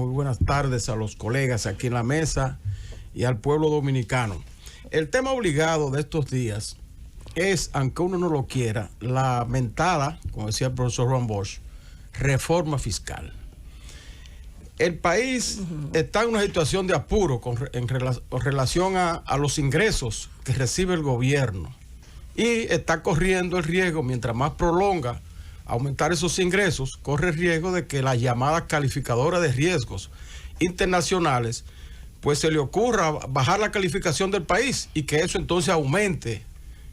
muy buenas tardes a los colegas aquí en la mesa y al pueblo dominicano. El tema obligado de estos días es, aunque uno no lo quiera, la mentada, como decía el profesor Ron Bosch, reforma fiscal. El país está en una situación de apuro con relación a los ingresos que recibe el gobierno y está corriendo el riesgo, mientras más prolonga aumentar esos ingresos, corre el riesgo de que la llamada calificadora de riesgos internacionales pues se le ocurra bajar la calificación del país y que eso entonces aumente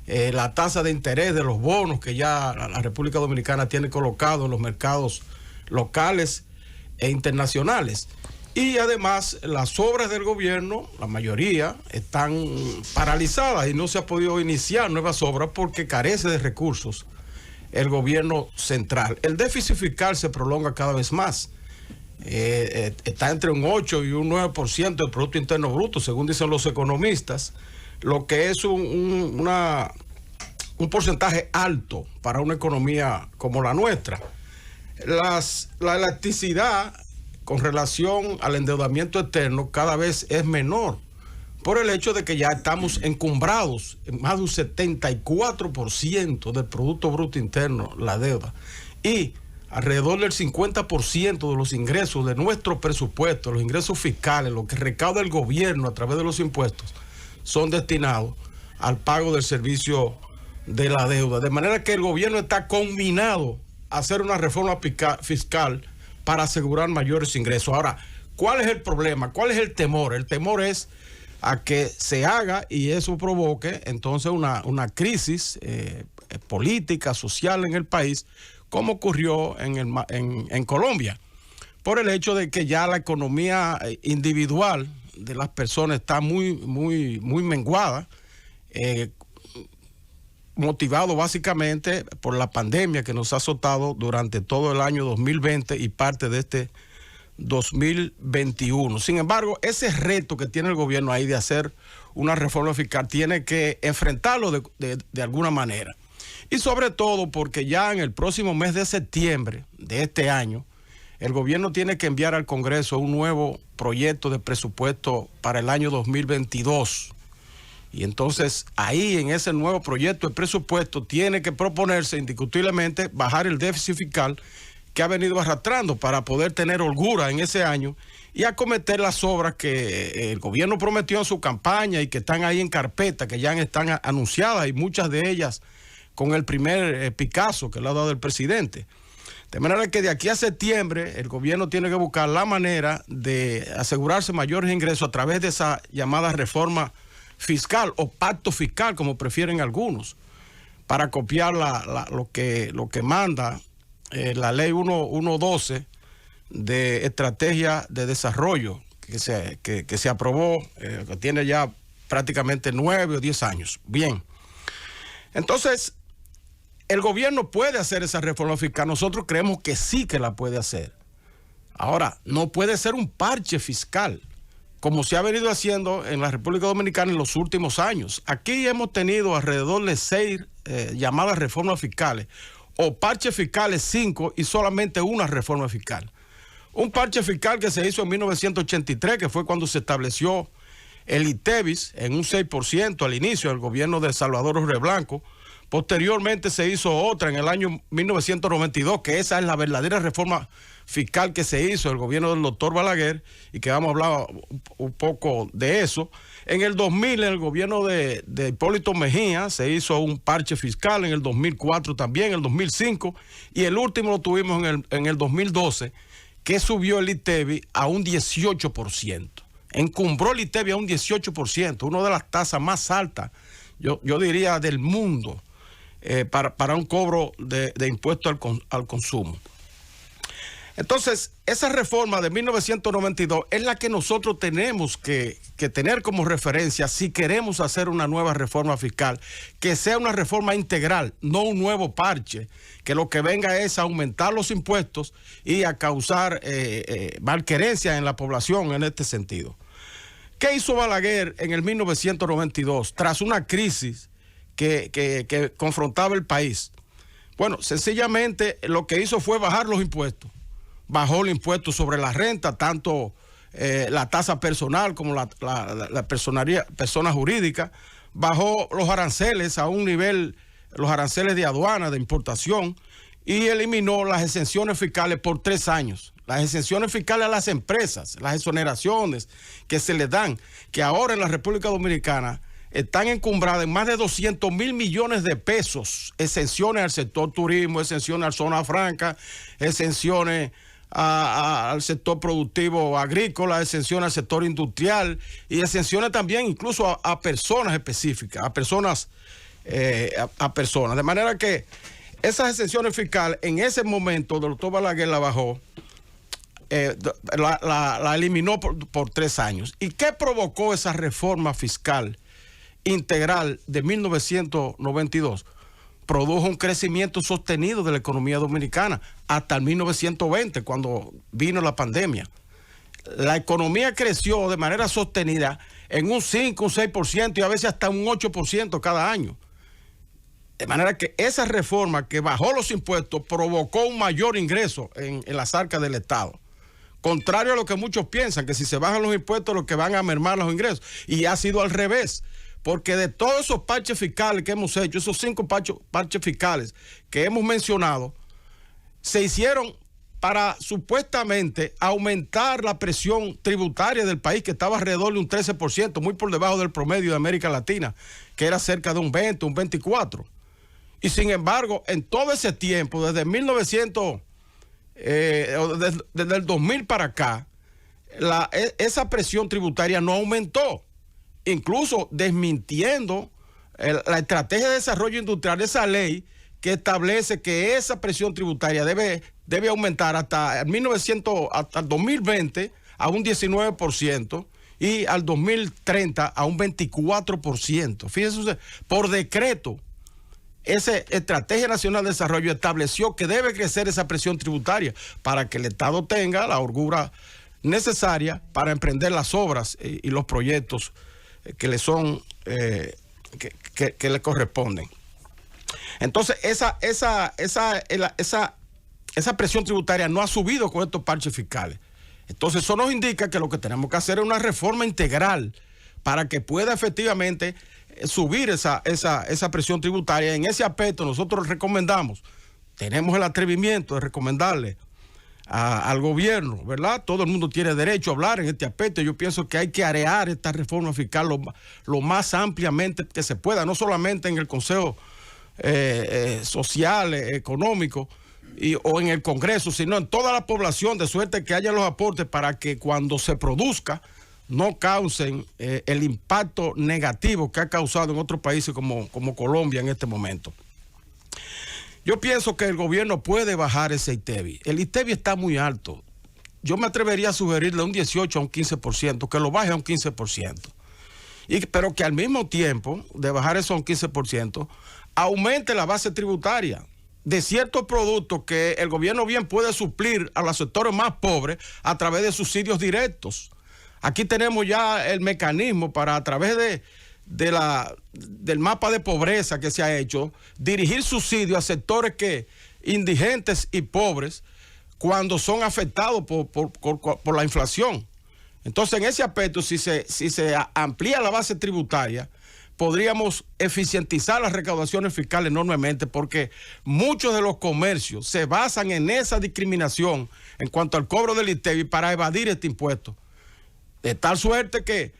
la tasa de interés de los bonos que ya la República Dominicana tiene colocado en los mercados locales e internacionales. Y además las obras del gobierno, la mayoría, están paralizadas y no se ha podido iniciar nuevas obras porque carece de recursos el gobierno central. El déficit fiscal se prolonga cada vez más. Está entre un 8 y un 9% del Producto Interno Bruto, según dicen los economistas, lo que es un porcentaje alto para una economía como la nuestra. La elasticidad con relación al endeudamiento externo cada vez es menor por el hecho de que ya estamos encumbrados en más de un 74% del Producto Bruto Interno, la deuda, y alrededor del 50% de los ingresos de nuestro presupuesto, los ingresos fiscales, lo que recauda el gobierno a través de los impuestos, son destinados al pago del servicio de la deuda. De manera que el gobierno está conminado a hacer una reforma fiscal para asegurar mayores ingresos. Ahora, ¿cuál es el problema? ¿Cuál es el temor? El temor es a que se haga y eso provoque entonces una crisis política, social en el país, como ocurrió en Colombia, por el hecho de que ya la economía individual de las personas está muy menguada, motivado básicamente por la pandemia que nos ha azotado durante todo el año 2020 y parte de este 2021. Sin embargo, ese reto que tiene el gobierno ahí de hacer una reforma fiscal tiene que enfrentarlo de alguna manera. Y sobre todo porque ya en el próximo mes de septiembre de este año, el gobierno tiene que enviar al Congreso un nuevo proyecto de presupuesto para el año 2022. Y entonces ahí en ese nuevo proyecto de presupuesto tiene que proponerse indiscutiblemente bajar el déficit fiscal que ha venido arrastrando para poder tener holgura en ese año y acometer las obras que el gobierno prometió en su campaña y que están ahí en carpeta, que ya están anunciadas y muchas de ellas con el primer Picasso que le ha dado el presidente. De manera que de aquí a septiembre el gobierno tiene que buscar la manera de asegurarse mayores ingresos a través de esa llamada reforma fiscal o pacto fiscal, como prefieren algunos, para copiar lo que manda la ley 112 de estrategia de desarrollo que se aprobó, que tiene ya prácticamente 9 o 10 años. Bien, entonces el gobierno puede hacer esa reforma fiscal. Nosotros creemos que sí que la puede hacer. Ahora, no puede ser un parche fiscal como se ha venido haciendo en la República Dominicana en los últimos años. Aquí hemos tenido alrededor de 6 llamadas reformas fiscales, o parches fiscales 5 y solamente una reforma fiscal. Un parche fiscal que se hizo en 1983, que fue cuando se estableció el ITEVIS en un 6% al inicio del gobierno de Salvador Jorge Blanco. Posteriormente se hizo otra en el año 1992, que esa es la verdadera reforma fiscal que se hizo el gobierno del doctor Balaguer, y que vamos a hablar un poco de eso. En el 2000, en el gobierno de Hipólito Mejía, se hizo un parche fiscal, en el 2004 también, en el 2005, y el último lo tuvimos en el 2012, que subió el ITEVI a un 18%. Encumbró el ITEVI a un 18%, una de las tasas más altas, yo diría, del mundo, para un cobro de impuesto al consumo. Entonces, esa reforma de 1992 es la que nosotros tenemos que tener como referencia si queremos hacer una nueva reforma fiscal, que sea una reforma integral, no un nuevo parche, que lo que venga es a aumentar los impuestos y a causar malquerencia en la población en este sentido. ¿Qué hizo Balaguer en el 1992 tras una crisis que confrontaba el país? Bueno, sencillamente lo que hizo fue bajar los impuestos. bajó el impuesto sobre la renta, tanto la tasa personal como la persona jurídica, bajó los aranceles a un nivel, los aranceles de aduana, de importación, y eliminó las exenciones fiscales por 3 años. Las exenciones fiscales a las empresas, las exoneraciones que se les dan, que ahora en la República Dominicana están encumbradas en más de 200,000 millones de pesos. Exenciones al sector turismo, exenciones a zona franca, exenciones al sector productivo agrícola, exenciones al sector industrial y exenciones también incluso a personas específicas, a personas. De manera que esas exenciones fiscales en ese momento, el doctor Balaguer la bajó, la eliminó por 3 años. ¿Y qué provocó esa reforma fiscal integral de 1992? Produjo un crecimiento sostenido de la economía dominicana hasta el 1920, cuando vino la pandemia. La economía creció de manera sostenida en un 5, un 6% y a veces hasta un 8% cada año. De manera que esa reforma que bajó los impuestos provocó un mayor ingreso en las arcas del Estado. Contrario a lo que muchos piensan, que si se bajan los impuestos, lo que van a mermar los ingresos. Y ha sido al revés. Porque de todos esos parches fiscales que hemos hecho, esos 5 parches fiscales que hemos mencionado, se hicieron para supuestamente aumentar la presión tributaria del país, que estaba alrededor de un 13%, muy por debajo del promedio de América Latina, que era cerca de un 20, un 24%. Y sin embargo, en todo ese tiempo, desde desde el 2000 para acá, esa presión tributaria no aumentó. Incluso desmintiendo la estrategia de desarrollo industrial, esa ley que establece que esa presión tributaria debe aumentar hasta el 2020 a un 19% y al 2030 a un 24%. Fíjense usted, por decreto, esa Estrategia Nacional de Desarrollo estableció que debe crecer esa presión tributaria para que el Estado tenga la holgura necesaria para emprender las obras y los proyectos que le son que le corresponden. Entonces esa presión tributaria no ha subido con estos parches fiscales. Entonces eso nos indica que lo que tenemos que hacer es una reforma integral para que pueda efectivamente subir esa presión tributaria. En ese aspecto nosotros recomendamos, tenemos el atrevimiento de recomendarle al gobierno, ¿verdad? Todo el mundo tiene derecho a hablar en este aspecto. Yo pienso que hay que arear esta reforma fiscal lo más ampliamente que se pueda, no solamente en el Consejo Social, Económico o en el Congreso, sino en toda la población, de suerte que haya los aportes para que cuando se produzca no causen el impacto negativo que ha causado en otros países como Colombia en este momento. Yo pienso que el gobierno puede bajar ese ITEVI. El ITEVI está muy alto. Yo me atrevería a sugerirle un 18 a un 15%, que lo baje a un 15%. Pero que al mismo tiempo de bajar eso a un 15%, aumente la base tributaria de ciertos productos que el gobierno bien puede suplir a los sectores más pobres a través de subsidios directos. Aquí tenemos ya el mecanismo para, a través del mapa de pobreza que se ha hecho, dirigir subsidios a sectores indigentes y pobres cuando son afectados por la inflación. Entonces, en ese aspecto, si se amplía la base tributaria, podríamos eficientizar las recaudaciones fiscales enormemente, porque muchos de los comercios se basan en esa discriminación en cuanto al cobro del ITEVI para evadir este impuesto. De tal suerte que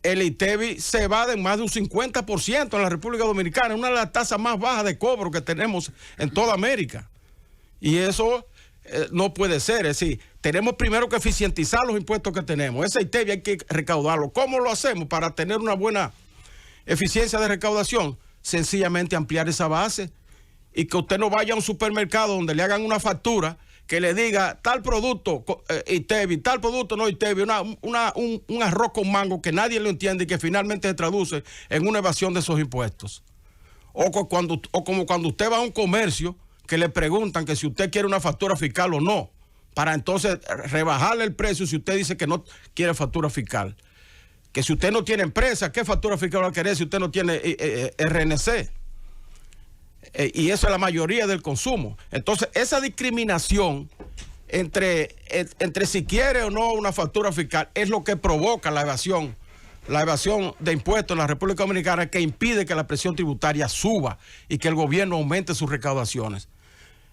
el ITEVI se evade en más de un 50% en la República Dominicana, una de las tasas más bajas de cobro que tenemos en toda América. Y eso no puede ser. Es decir, tenemos primero que eficientizar los impuestos que tenemos. Ese ITEVI hay que recaudarlo. ¿Cómo lo hacemos para tener una buena eficiencia de recaudación? Sencillamente ampliar esa base y que usted no vaya a un supermercado donde le hagan una factura que le diga tal producto ITEVI, tal producto no ITEVI, un arroz con mango que nadie lo entiende y que finalmente se traduce en una evasión de esos impuestos. O como cuando usted va a un comercio que le preguntan que si usted quiere una factura fiscal o no, para entonces rebajarle el precio si usted dice que no quiere factura fiscal. Que si usted no tiene empresa, ¿qué factura fiscal va a querer si usted no tiene RNC? Y eso es la mayoría del consumo. Entonces, esa discriminación entre si quiere o no una factura fiscal, es lo que provoca la evasión de impuestos en la República Dominicana, que impide que la presión tributaria suba y que el gobierno aumente sus recaudaciones.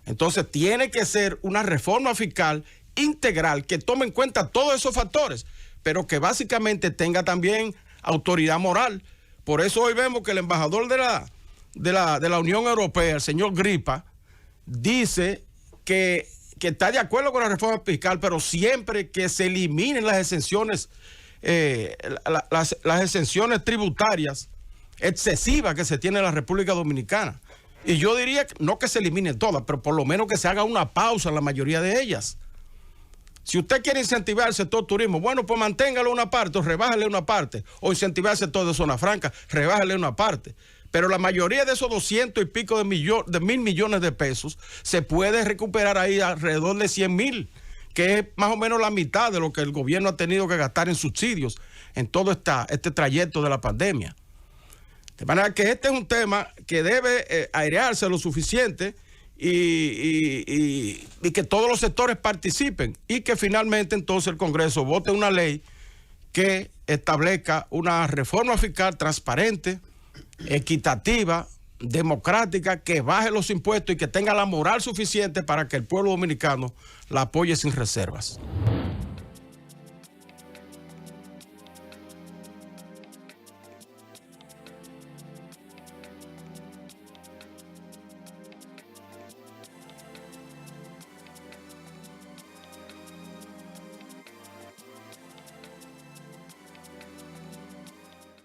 Entonces tiene que ser una reforma fiscal integral que tome en cuenta todos esos factores, pero que básicamente tenga también autoridad moral. Por eso hoy vemos que el embajador de la Unión Europea, el señor Gripa, dice que está de acuerdo con la reforma fiscal, pero siempre que se eliminen las exenciones, las exenciones tributarias excesivas que se tiene en la República Dominicana. Y yo diría, no que se eliminen todas, pero por lo menos que se haga una pausa en la mayoría de ellas. Si usted quiere incentivar el sector turismo, bueno, pues manténgalo una parte o rebájale una parte. O incentivar el sector de zona franca, rebájale una parte. Pero la mayoría de esos 200 y pico de 1.000 millones de pesos se puede recuperar ahí alrededor de 100.000, que es más o menos la mitad de lo que el gobierno ha tenido que gastar en subsidios en todo este trayecto de la pandemia. De manera que este es un tema que debe airearse lo suficiente y que todos los sectores participen y que finalmente entonces el Congreso vote una ley que establezca una reforma fiscal transparente, equitativa, democrática, que baje los impuestos y que tenga la moral suficiente para que el pueblo dominicano la apoye sin reservas.